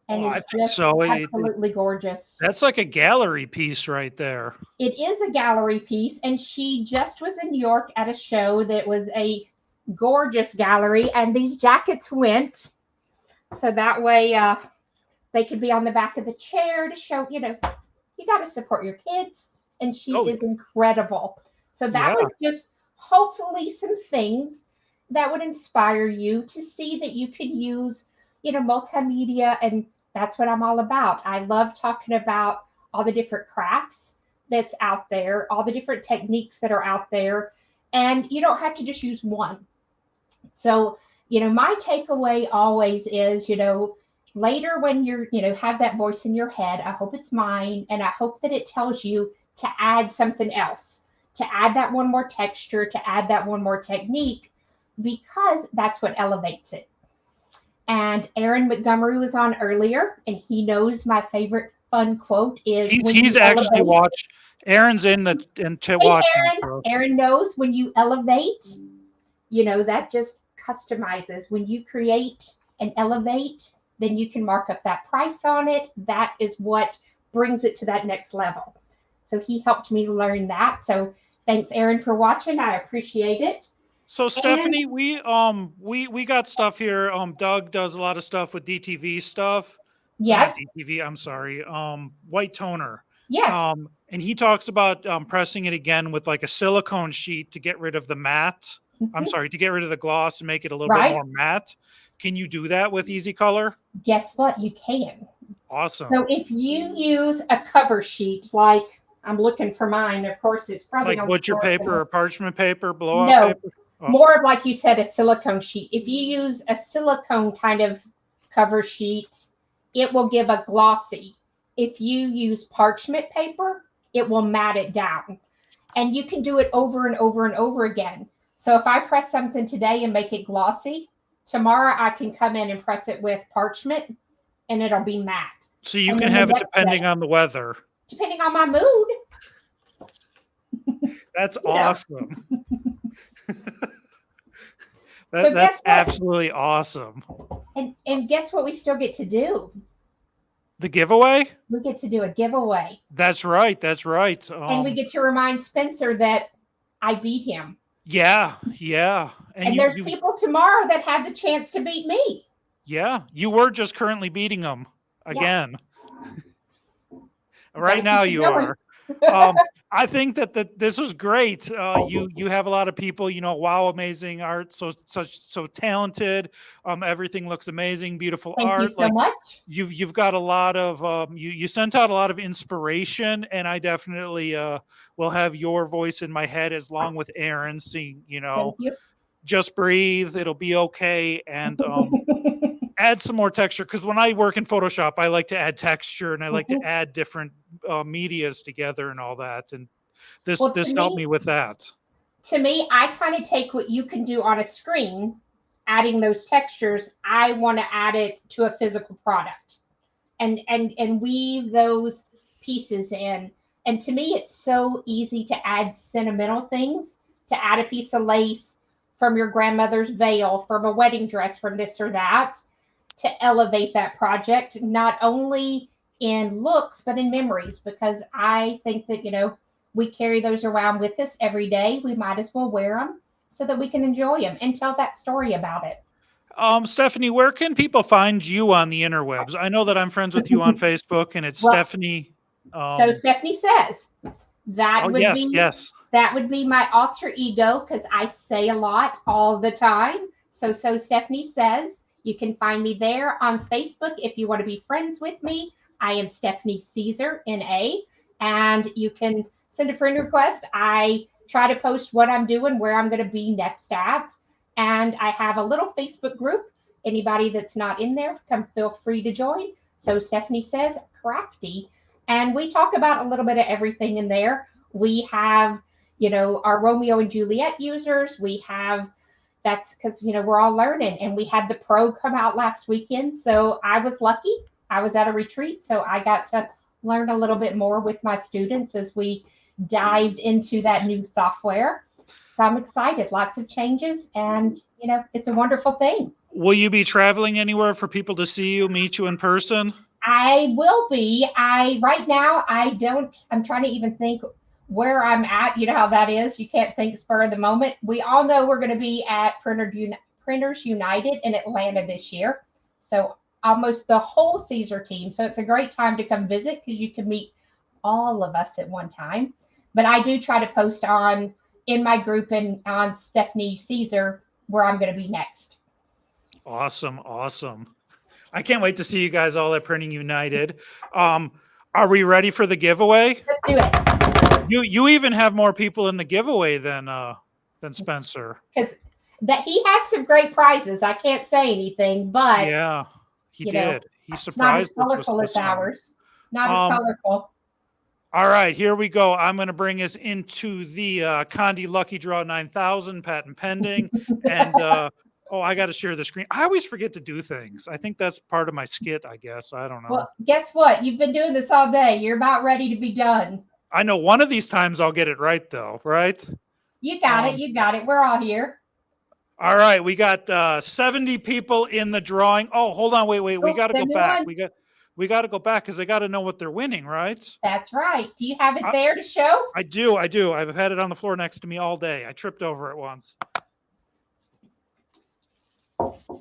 and
I
it's
think
just
so.
absolutely gorgeous.
That's like a gallery piece right there.
It is a gallery piece, and she just was in New York at a show that was a gorgeous gallery, and these jackets went so that way they could be on the back of the chair to show, you got to support your kids, and she is incredible. So that was just hopefully some things that would inspire you to see that you could use, multimedia, and that's what I'm all about. I love talking about all the different crafts that's out there, all the different techniques that are out there, and you don't have to just use one. So, my takeaway always is, later when you're, have that voice in your head, I hope it's mine, and I hope that it tells you to add something else, to add that one more texture, to add that one more technique, because that's what elevates it. And Aaron Montgomery was on earlier, and he knows my favorite fun quote is
he's actually watched. Aaron's in to watch.
Aaron knows when you elevate, that just customizes. When you create and elevate, then you can mark up that price on it. That is what brings it to that next level. So he helped me learn that. So thanks, Aaron, for watching. I appreciate it.
So Stephanie, we got stuff here. Doug does a lot of stuff with DTV stuff.
Yes.
DTV, I'm sorry. White toner.
Yes.
And he talks about pressing it again with like a silicone sheet to get rid of the matte. I'm sorry, to get rid of the gloss and make it a little bit more matte. Can you do that with EasyColor?
Guess what? You can.
Awesome.
So if you use a cover sheet, like I'm looking for mine, of course, it's probably
like butcher paper or parchment paper, blowout paper?
Oh. More of, like you said, a silicone sheet. If you use a silicone kind of cover sheet, it will give a glossy. If you use parchment paper, it will matte it down. And you can do it over and over and over again. So if I press something today and make it glossy, tomorrow I can come in and press it with parchment and it'll be matte.
So you can have it depending on the weather.
Depending on my mood.
That's awesome. That's absolutely awesome.
And guess what we still get to do?
The giveaway?
We get to do a giveaway.
That's right. That's right.
And we get to remind Spencer that I beat him.
Yeah. Yeah.
And there's people tomorrow that have the chance to beat me.
Yeah. You were just currently beating them again. Yeah. Right now you are. I think that this was great. You have a lot of people, wow, amazing art, so talented. Everything looks amazing, beautiful art.
Thank you so much.
You've got a lot of you sent out a lot of inspiration, and I definitely will have your voice in my head as long with Aaron. Seeing,
Thank you.
Just breathe, it'll be okay, and add some more texture, because when I work in Photoshop, I like to add texture and I like to add different medias together and all that. And this helped me with that. To me,
I kind of take what you can do on a screen, adding those textures. I want to add it to a physical product and weave those pieces in. And to me, it's so easy to add sentimental things, to add a piece of lace from your grandmother's veil, from a wedding dress, from this or that, to elevate that project, not only in looks, but in memories, because I think that, we carry those around with us every day. We might as well wear them so that we can enjoy them and tell that story about it.
Stephanie, where can people find you on the interwebs? I know that I'm friends with you on Facebook, and it's Stephanie.
So Stephanie Says. That would be my alter ego, because I say a lot all the time. So Stephanie Says. You can find me there on Facebook if you want to be friends with me. I am Stephanie Says, N-A, and you can send a friend request. I try to post what I'm doing, where I'm going to be next at, and I have a little Facebook group. Anybody that's not in there, feel free to join. So Stephanie Says Crafty, and we talk about a little bit of everything in there. We have, our Romeo and Juliet users. We have that's because, we're all learning. And we had the pro come out last weekend. So I was lucky. I was at a retreat. So I got to learn a little bit more with my students as we dived into that new software. So I'm excited. Lots of changes. And, it's a wonderful thing.
Will you be traveling anywhere for people to see you, meet you in person?
I will be. Right now, I'm trying to even think where I'm at. You know how that is. You can't think spur of the moment. We all know we're going to be at Printers United in Atlanta this year. So almost the whole Siser team. So it's a great time to come visit because you can meet all of us at one time. But I do try to post in my group and on Stephanie Says where I'm going to be next.
Awesome. Awesome. I can't wait to see you guys all at Printing United. Are we ready for the giveaway?
Let's do it.
You even have more people in the giveaway than Spencer.
Because he had some great prizes. I can't say anything, but
yeah, he did. He surprised
us. Not as colorful as ours. Not as colorful.
All right, here we go. I'm going to bring us into the Condi Lucky Draw 9000 patent pending. And, I got to share the screen. I always forget to do things. I think that's part of my skit, I guess. I don't know.
Well, guess what? You've been doing this all day. You're about ready to be done.
I know one of these times I'll get it right, though, right?
You got it. You got it. We're all here.
All right, we got 70 people in the drawing. Oh, hold on. Wait. We got to go back. We got to go back because they got to know what they're winning, right?
That's right. Do you have it there to show?
I do. I've had it on the floor next to me all day. I tripped over it once.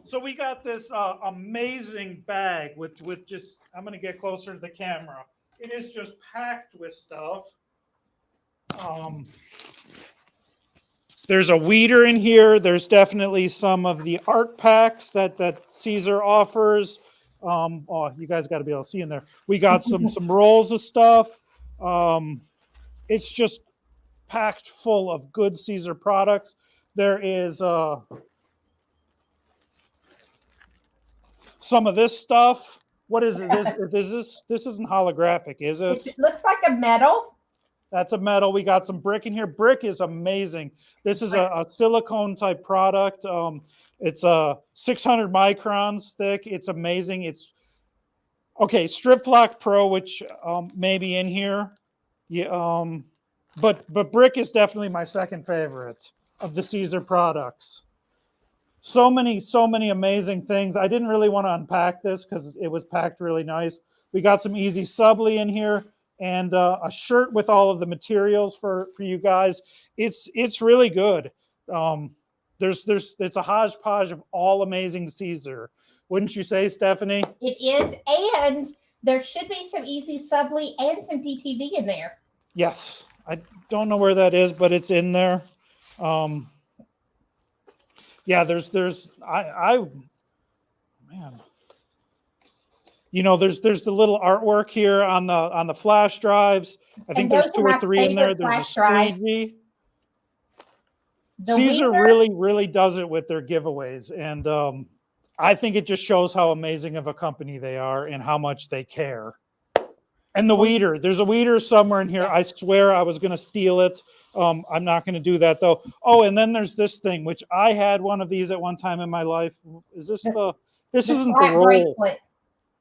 So we got this amazing bag with just, I'm going to get closer to the camera. It is just packed with stuff. There's a weeder in here. There's definitely some of the art packs that Siser offers. You guys got to be able to see in there. We got some rolls of stuff. It's just packed full of good Siser products. There is some of this stuff. What is it? This isn't holographic, is it?
It looks like a metal.
That's a metal. We got some brick in here. Brick is amazing. This is a silicone type product. It's 600 microns thick. It's amazing. It's okay. Strip Flock Pro, which may be in here. Yeah. But brick is definitely my second favorite of the Siser products. So many amazing things. I didn't really want to unpack this because it was packed really nice. We got some EasySubli in here and a shirt with all of the materials for you guys. It's really good. It's a hodgepodge of all amazing Siser. Wouldn't you say, Stephanie? It
is, and there should be some EasySubli and some DTV in there.
Yes. I don't know where that is, but it's in there. Yeah, there's there's the little artwork here on the flash drives. I think there's 2 or 3 in there. There's a squeegee. Siser really does it with their giveaways, and I think it just shows how amazing of a company they are and how much they care. And the weeder, there's a weeder somewhere in here. I swear I was going to steal it. I'm not going to do that though. Oh, and then there's this thing, which I had one of these at one time in my life. Is this this isn't the roll. Bracelet.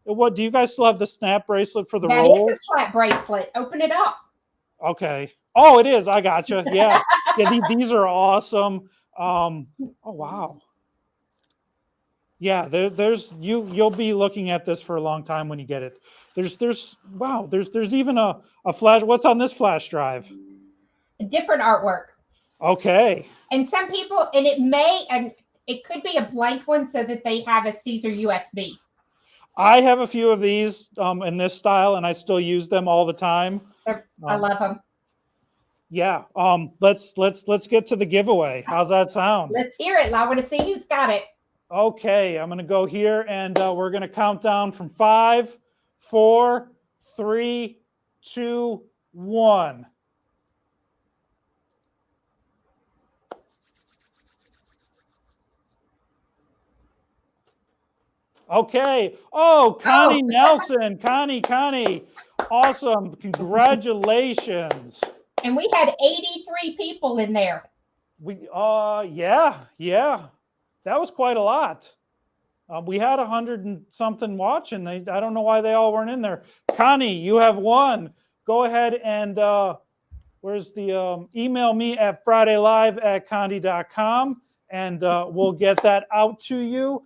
What, do you guys still have the snap bracelet for the roll?
That is a snap bracelet. Open it up.
Okay. Oh, it is. I gotcha. Yeah. Yeah. These are awesome. Oh, wow. Yeah. You'll be looking at this for a long time when you get it. There's even a flash. What's on this flash drive?
A different artwork.
Okay.
And some people, and it could be a blank one so that they have a Siser USB.
I have a few of these in this style, and I still use them all the time.
I love them.
Yeah. Let's get to the giveaway. How's that sound?
Let's hear it. I want to see who's got it.
Okay. I'm going to go here, and we're going to count down from 5, 4, 3, 2, 1. Okay. Oh, Connie Nelson. Connie. Awesome. Congratulations.
And we had 83 people in there.
Yeah. That was quite a lot. We had 100 and something watching. I don't know why they all weren't in there. Connie, you have one. Go ahead and where's the email me at fridaylive@condy.com, and we'll get that out to you.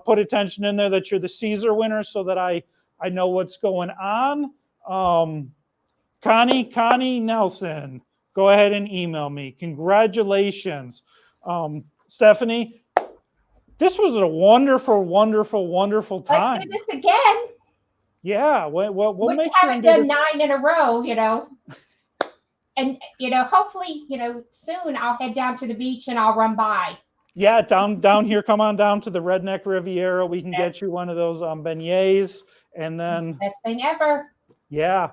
Put attention in there that you're the Caesar winner so that I know what's going on. Connie Nelson, go ahead and email me. Congratulations. Stephanie, this was a wonderful time.
Let's do this again.
Yeah, we'll make sure
haven't done 9 in a row, and hopefully, soon I'll head down to the beach and I'll run by.
Yeah, down here. Come on down to the Redneck Riviera. We can get you one of those beignets, and then
best thing ever.
Yeah,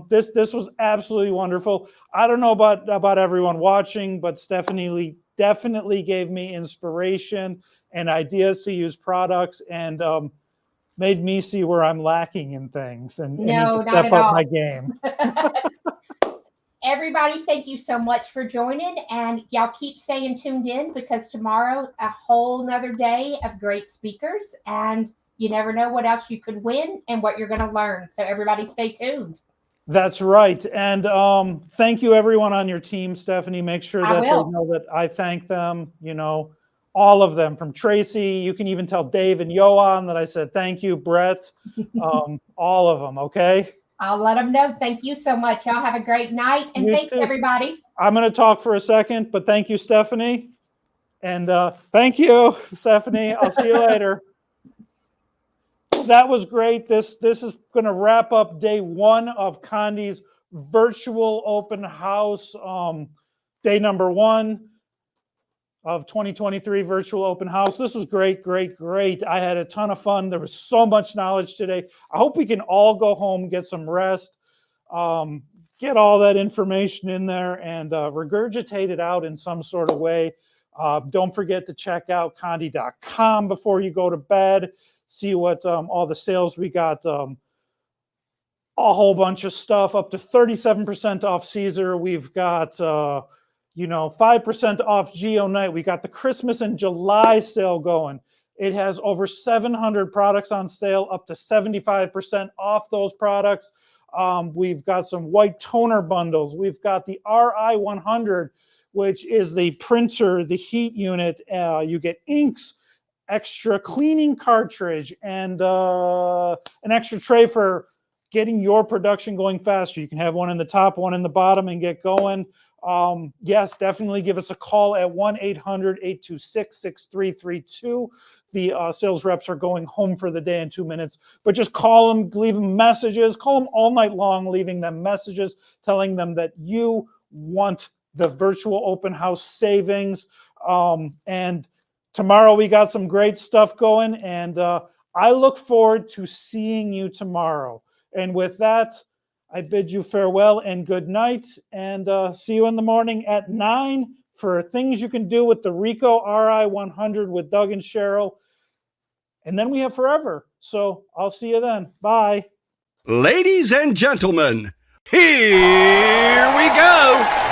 this was absolutely wonderful. I don't know about everyone watching, but Stephanie definitely gave me inspiration and ideas to use products, and made me see where I'm lacking in things and need to step up my game.
Everybody, thank you so much for joining, and y'all keep staying tuned in because tomorrow a whole nother day of great speakers, and you never know what else you could win and what you're going to learn. So everybody stay tuned.
That's right. And thank you everyone on your team, Stephanie. Make sure that they know that I thank them, all of them, from Tracy. You can even tell Dave and Johan that I said thank you, Brett, all of them, okay?
I'll let them know. Thank you so much. Y'all have a great night, and thanks everybody.
I'm going to talk for a second, but thank you, Stephanie. And thank you, Stephanie. I'll see you later. That was great. This is going to wrap up day 1 of Condy's virtual open house, day number 1 of 2023 virtual open house. This was great. I had a ton of fun. There was so much knowledge today. I hope we can all go home, get some rest, get all that information in there, and regurgitate it out in some sort of way. Don't forget to check out condy.com before you go to bed. See what all the sales we got. A whole bunch of stuff, up to 37% off Caesar. We've got 5% off Geo Night. We got the Christmas and July sale going. It has over 700 products on sale, up to 75% off those products. We've got some white toner bundles. We've got the RI100, which is the printer, the heat unit. You get inks, extra cleaning cartridge, and an extra tray for getting your production going faster. You can have one in the top, one in the bottom, and get going. Yes, definitely give us a call at 1-800-826-6332. The sales reps are going home for the day in 2 minutes, but just call them, leave them messages, call them all night long, leaving them messages, telling them that you want the virtual open house savings. And tomorrow we got some great stuff going, and I look forward to seeing you tomorrow. And with that, I bid you farewell and good night, and see you in the morning at 9 for things you can do with the Ricoh RI100 with Doug and Cheryl. And then we have forever. So I'll see you then. Bye.
Ladies and gentlemen, here we go.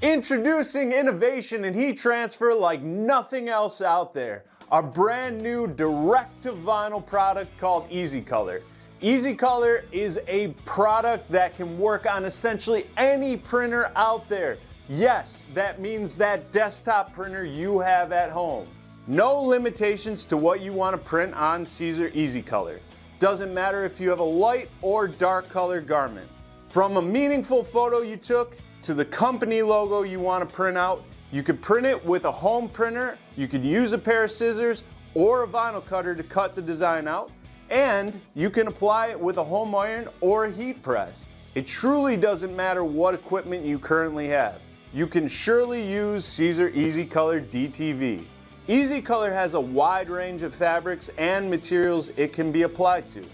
Introducing innovation in heat transfer like nothing else out there. Our brand new direct-to-vinyl product called EasyColor. EasyColor is a product that can work on essentially any printer out there. Yes, that means that desktop printer you have at home. No limitations to what you want to print on Caesar EasyColor. Doesn't matter if you have a light or dark color garment. From a meaningful photo you took to the company logo you want to print out, you could print it with a home printer, you could use a pair of scissors or a vinyl cutter to cut the design out, and you can apply it with a home iron or a heat press. It truly doesn't matter what equipment you currently have. You can surely use Caesar EasyColor DTV. EasyColor has a wide range of fabrics and materials it can be applied to.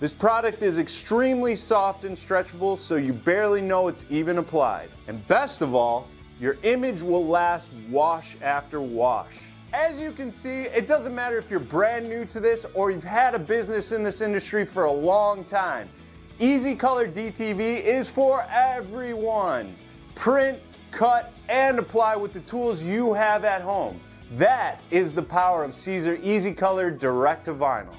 This product is extremely soft and stretchable, so you barely know it's even applied. And best of all, your image will last wash after wash. As you can see, it doesn't matter if you're brand new to this or you've had a business in this industry for a long time. EasyColor DTV is for everyone. Print, cut, and apply with the tools you have at home. That is the power of Siser EasyColor Direct to Vinyl.